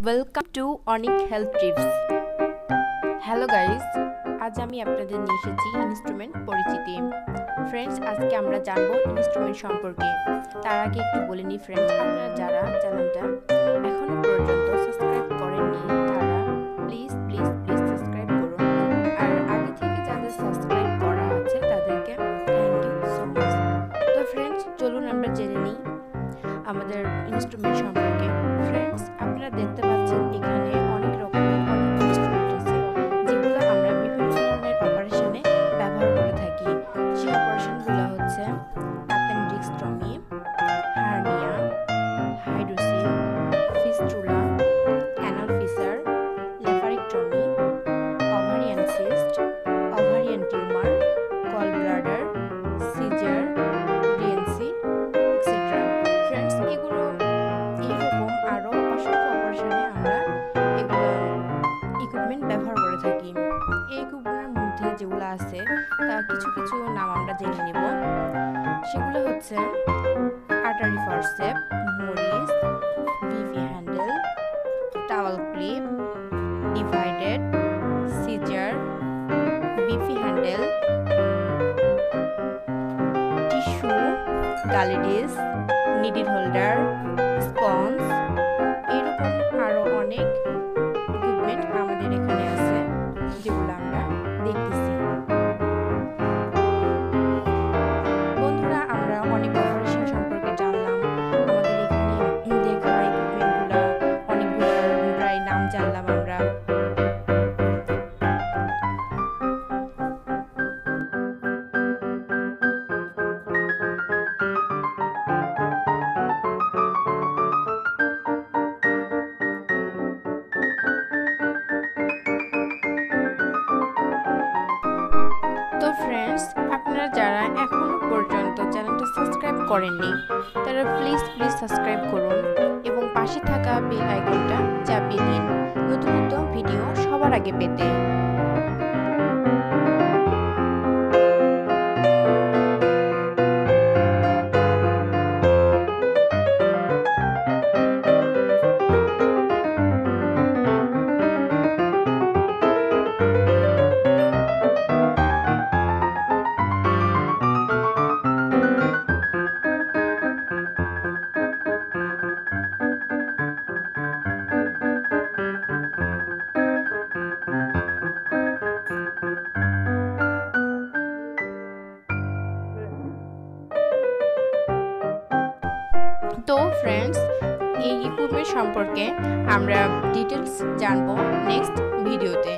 Welcome to Anik health tips. Hello guys, আজ আমি আপনাদের নিয়ে এসেছি ইনস্ট্রুমেন্ট পরিচিতি। ফ্রেন্ডস, আজকে আমরা জানবো ইনস্ট্রুমেন্ট সম্পর্কে। তার আগে একটু বলে নিই ফ্রেন্ডস, আপনারা যারা চ্যানেলটা এখনো পর্যন্ত সাবস্ক্রাইব করেননি তারা প্লিজ সাবস্ক্রাইব করুন। আর আগে থেকে যাদের সাবস্ক্রাইব করা আছে তাদেরকে থ্যাংক ইউ সো মাচ। তো ফ্রেন্ডস, চলুন আমরা জেনে নিই আমাদের ইনস্ট্রুমেন্ট সম্পর্কে। ফ্রেন্ডস, আপনারা দেখতে পাচ্ছেন এখানে অনেক রকমের ইনস্ট্রুমেন্ট আছে যেগুলো আমরা বিভিন্ন ধরনের অপারেশনে ব্যবহার করে থাকি। সেই অপারেশনগুলো হচ্ছে appendectomy, hernia, hydrocele, fistula, anal fissure, laparectomy, ovarian cyst, ovarian tumour, gall bladder, caesar, DNC, etcetera. Friends, এরকম আরও অসংখ্য অপারেশনে আমরা এগুলো ইকুইপমেন্ট ব্যবহার করে থাকি। এই ইকুইপমেন্টের মধ্যে যেগুলো আছে তা কিছু নাম আমরা জেনে নেব। সেগুলো হচ্ছে artery forcep, Morris, VV handle, towel clip, divided, scissor, BP handle, tissue, Gillies, needle holder, sponge, এরকম আরো অনেক ইকুইপমেন্ট আমাদের এখানে আছে যেগুলো আমরা দেখতেছি। বন্ধুরা, আমরা অনেক অপারেশন সম্পর্কে জানলাম। আমাদের এখানে দেখা ইকুইপমেন্টগুলো অনেকগুলো প্রায় নাম জানলাম আমরা। তো ফ্রেন্ডস, আপনারা যারা এখনো পর্যন্ত চ্যানেলটা সাবস্ক্রাইব করেননি তারা প্লিজ সাবস্ক্রাইব করুন এবং পাশে থাকা বেল আইকনটা চাপিয়ে দিন নতুন ভিডিও সবার আগে পেতে। তো ফ্রেন্ডস, এই ইকুইপমেন্ট সম্পর্কে আমরা ডিটেলস জানবো নেক্সট ভিডিওতে।